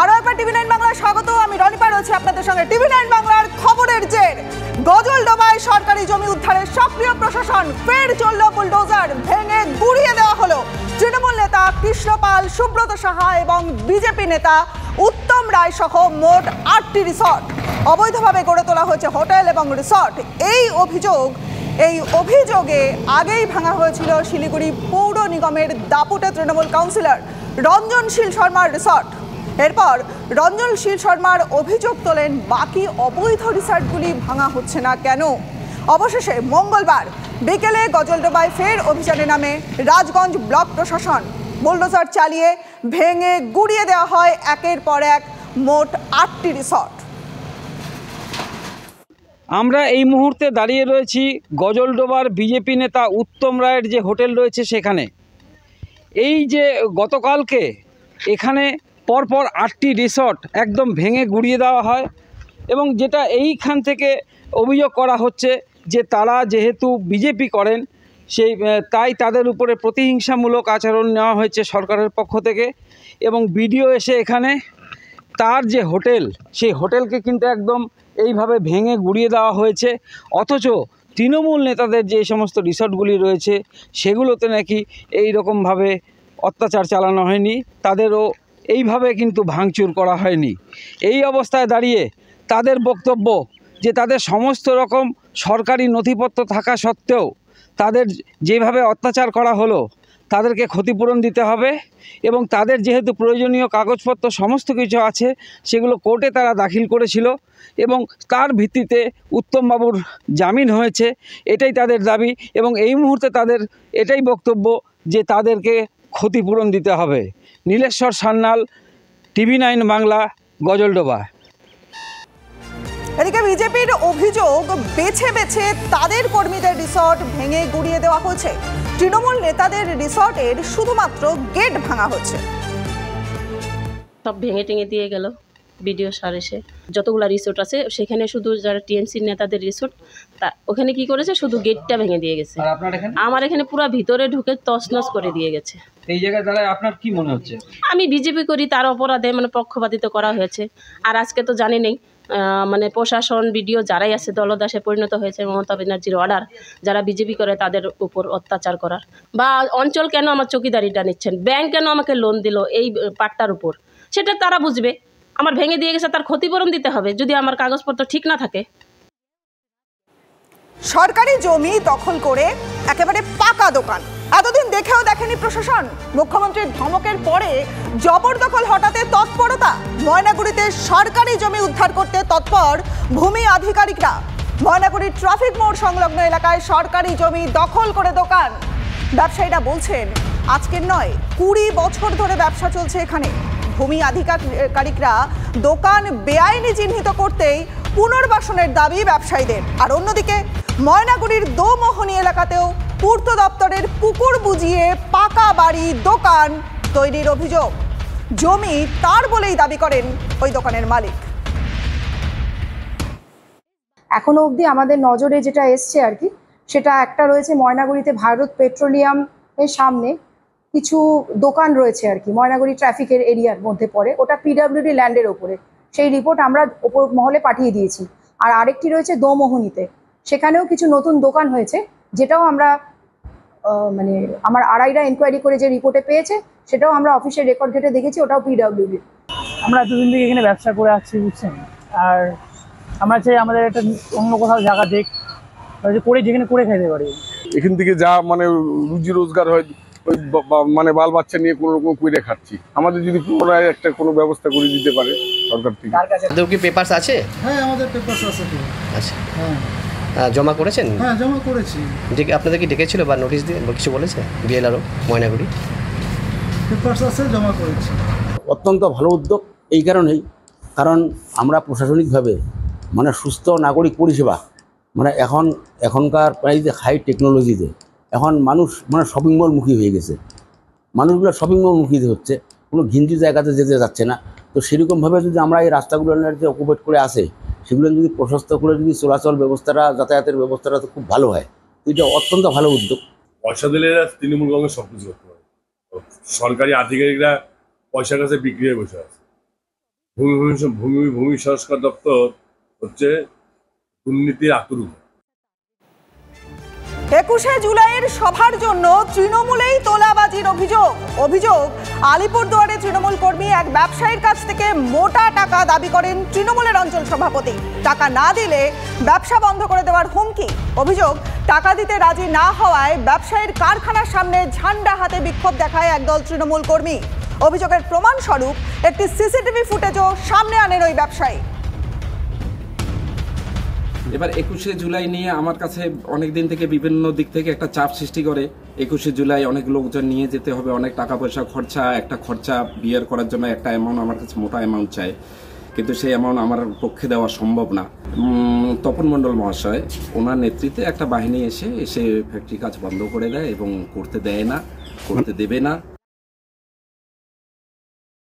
আরো একবার টিভি9 বাংলায় স্বাগত। আমি রনিপা রয়েছে আপনাদের সঙ্গে। টিভি9 বাংলার খবরের জের। গজলডোবায় সরকারি জমি উদ্ধারে সক্রিয় প্রশাসন। ফের চলল বুলডোজার, ভেঙে গুড়িয়ে দেওয়া হলো তৃণমূল নেতা কৃষ্ণপাল, সুব্রত সাহা এবং বিজেপি নেতা উত্তম রায় সহ মোট ৮টি রিসর্ট। অবৈধভাবে গড়ে তোলা হয়েছে হোটেল এবং রিসর্ট। এই অভিযোগে আগেই ভাঙা হয়েছিল শিলিগুড়ি পৌর নিগমের দাপুটে তৃণমূল কাউন্সিলর রঞ্জনশীল শর্মার রিসর্ট। এরপর রঞ্জনশীল শর্মার অভিযোগ তোলেন বাকি অবৈধ রিসর্টগুলি ভাঙা হচ্ছে না কেন। অবশেষে মঙ্গলবার বিকেলে গজলডোবায় ফের অভিযানে নামে রাজগঞ্জ ব্লক প্রশাসন। বুলডোজার চালিয়ে ভেঙে গুড়িয়ে দেওয়া হয় একের পর এক মোট ৮টি রিসর্ট। আমরা এই মুহূর্তে দাঁড়িয়ে রয়েছি গজলডোবার বিজেপি নেতা উত্তম রায়ের যে হোটেল রয়েছে সেখানে। এই যে গতকালকে এখানে পরপর ৮টি রিসর্ট একদম ভেঙে গুড়িয়ে দেওয়া হয় এবং যেটা এইখান থেকে অভিযোগ করা হচ্ছে যে তারা যেহেতু বিজেপি করেন তাই তাদের উপরে প্রতিহিংসামূলক আচরণ নেওয়া হয়েছে সরকারের পক্ষ থেকে। এবং বিডিও এসে এখানে তার যে হোটেল সেই হোটেলকে কিন্তু একদম এইভাবে ভেঙে গুড়িয়ে দেওয়া হয়েছে। অথচ তৃণমূল নেতাদের যে সমস্ত রিসর্টগুলি রয়েছে সেগুলোতে নাকি এই রকমভাবে অত্যাচার চালানো হয়নি, তাদেরও এইভাবে কিন্তু ভাঙচুর করা হয়নি। এই অবস্থায় দাঁড়িয়ে তাদের বক্তব্য যে তাদের সমস্ত রকম সরকারি নথিপত্র থাকা সত্ত্বেও তাদের যেভাবে অত্যাচার করা হলো তাদেরকে ক্ষতিপূরণ দিতে হবে এবং তাদের যেহেতু প্রয়োজনীয় কাগজপত্র সমস্ত কিছু আছে সেগুলো কোর্টে তারা দাখিল করেছিল এবং তার ভিত্তিতে উত্তমবাবুর জামিন হয়েছে, এটাই তাদের দাবি। এবং এই মুহূর্তে তাদের এটাই বক্তব্য যে তাদেরকে ক্ষতিপূরণ দিতে হবে। নীলেশ্বর সান্যাল, টিভি9 বাংলা, গজলডোবা। এদিকে বিজেপির অভিযোগ বেছে বেছে তাদের কর্মীদের রিসর্ট ভেঙে গুড়িয়ে দেওয়া হয়েছে। তৃণমূল নেতাদের রিসর্টের শুধুমাত্র গেট ভাঙা হচ্ছে। সব ভেঙে টেঙে দিয়ে গেল বিডিও স্যার এসে। যতগুলো রিসোর্ট আছে সেখানে শুধু যারা টিএমসির নেতাদের রিসোর্ট, তা ওখানে কি করেছে শুধু গেটটা ভেঙে দিয়ে গেছে। আমার এখানে পুরো ভিতরে ঢুকে তছনছ করে দিয়ে গেছে। এই জায়গায় দাঁড়ায় আপনার কি মনে হচ্ছে? আমি বিজেপি করি তার অপরাধে পক্ষপাতিত করা হয়েছে। আর আজকে তো জানি নেই প্রশাসন বিডিও যারাই আছে দলদাসে পরিণত হয়েছে মমতা ব্যানার্জির অর্ডার যারা বিজেপি করে তাদের উপর অত্যাচার করার। বা অঞ্চল কেন আমার চকিদারিটা নিচ্ছেন, ব্যাংক কেন আমাকে লোন দিল এই পাট্টার উপর, সেটা তারা বুঝবে। আমার ভেঙে দিয়ে গেছে তার ক্ষতিপূরণ দিতে হবে যদি আমার কাগজপত্র ঠিক না থাকে। সরকারি জমি দখল করে একেবারে পাকা দোকান এতদিন দেখেও দেখেনি প্রশাসন। মুখ্যমন্ত্রীর ধমকের পরে জবরদখল হটাতে তৎপরতা। ময়নাগুড়িতে সরকারি জমি উদ্ধার করতে তৎপর ভূমি আধিকারিকরা। ময়নাগুড়ির ট্রাফিক মোড় সংলগ্ন এলাকায় সরকারি জমি দখল করে দোকান। ব্যবসায়ীরা বলছেন আজকের নয় 20 বছর ধরে ব্যবসা চলছে এখানে। ভূমি আধিকারিকরা দোকান বেআইনি চিহ্নিত করতেই পুনর্বাসনের দাবি ব্যবসায়ীদের। আর অন্যদিকে ময়নাগুড়ির দোমোহনী এলাকাতেও পূর্ত দপ্তরের পুকুর বুঝিয়ে পাকা বাড়ি দোকান তৈরির অভিযোগ। জমি তার বলেই দাবি করেন ওই দোকানের মালিক। এখনো অবধি আমাদের নজরে যেটা এসছে আর কি, সেটা একটা রয়েছে ময়নাগুড়িতে ভারত পেট্রোলিয়াম এর সামনে কিছু দোকান রয়েছে আর কি, ময়নাগুড়ি ট্রাফিকের এরিয়ার মধ্যে পড়ে। ওটা পিডব্লিউডি ল্যান্ডের ওপরে, সেই রিপোর্ট আমরা ওপর মহলে পাঠিয়ে দিয়েছি। আর আরেকটি রয়েছে দোমোহনীতে, সেখানেও কিছু নতুন দোকান হয়েছে, যেটাও আমরা আমার আড়াইরা এনকোয়ারি করে যে রিপোর্টে পেয়েছে সেটাও আমরা অফিসের রেকর্ড ঘেটে দেখেছি, ওটাও পিডব্লিউডি। আমরা এতদিন থেকে এখানে ব্যবসা করে আসছি বুঝছেন, আর আমরা চাই আমাদের একটা অন্য কোথাও জায়গা দেখ করে যেখানে করে খাইতে পারি। এখান থেকে যা রুজি রোজগার হয় ওই বাল বাচ্চা নিয়ে কোনো রকম করে খাচ্ছি। আমাদের যদি পুনরায় একটা কোনো ব্যবস্থা করে দিতে পারে সরকার থেকে। আপনাদের কি পেপারস আছে? হ্যাঁ, আমাদের পেপারস আছে। আচ্ছা, হ্যাঁ, জমা করেছেন? হ্যাঁ, জমা করেছি। আপনাদের কি ডেকেছিল বা নোটিশ দিয়ে কিছু বলেছে বিএলআরও ময়নাগুড়ি? পেপারস আছে, জমা করেছি। অত্যন্ত ভালো উদ্যোগ এই কারণেই, কারণ আমরা প্রশাসনিকভাবে সুস্থ নাগরিক পরিষেবা এখনকার প্রায় যে হাই টেকনোলজিতে এখন মানুষ শপিং মলমুখী হয়ে গেছে। মানুষগুলো শপিং মলমুখী হচ্ছে, কোনো ঘিঞ্জি জায়গাতে যেতে যাচ্ছে না। তো সেরকমভাবে যদি আমরা এই রাস্তাগুলো যে অকুপেট করে আসে সেগুলো যদি প্রশস্ত করে যদি চলাচল ব্যবস্থাটা, যাতায়াতের ব্যবস্থাটা তো খুব ভালো হয়। তো এটা অত্যন্ত ভালো উদ্যোগ। পয়সা দিলে তৃণমূল কংগ্রেস সব কিছু করতে পারে। সরকারি আধিকারিকরা পয়সার কাছে বিক্রি হয়ে বসে আছে। ভূমি সংস্কার দপ্তর হচ্ছে দুর্নীতির আতুর। 21শে জুলাইয়ের সভার জন্য তৃণমূলেই তোলাবাজির অভিযোগ আলিপুরদুয়ারে তৃণমূল কর্মী এক ব্যবসায়ীর কাছ থেকে মোটা টাকা দাবি করেন তৃণমূলের অঞ্চল সভাপতি। টাকা না দিলে ব্যবসা বন্ধ করে দেওয়ার হুমকি। অভিযোগ, টাকা দিতে রাজি না হওয়ায় ব্যবসায়ীর কারখানার সামনে ঝান্ডা হাতে বিক্ষোভ দেখায় একদল তৃণমূল কর্মী। অভিযোগের প্রমাণস্বরূপ একটি সিসিটিভি ফুটেজও সামনে আনেন ওই ব্যবসায়ী। এবার 21শে জুলাই নিয়ে আমার কাছে অনেক দিন থেকে বিভিন্ন দিক থেকে একটা চাপ সৃষ্টি করে। 21শে জুলাই অনেক লোকজন নিয়ে যেতে হবে, অনেক টাকা পয়সা খরচা বিয়ার করার জন্য একটা অ্যামাউন্ট আমার কাছে মোটা অ্যামাউন্ট চাই, কিন্তু সেই অ্যামাউন্ট আমার পক্ষে দেওয়া সম্ভব না। তপন মণ্ডল মহাশয় ওনার নেতৃত্বে একটা বাহিনী এসে ফ্যাক্টরি কাজ বন্ধ করে দেয় এবং করতে দেয় না, করতে দেবে না।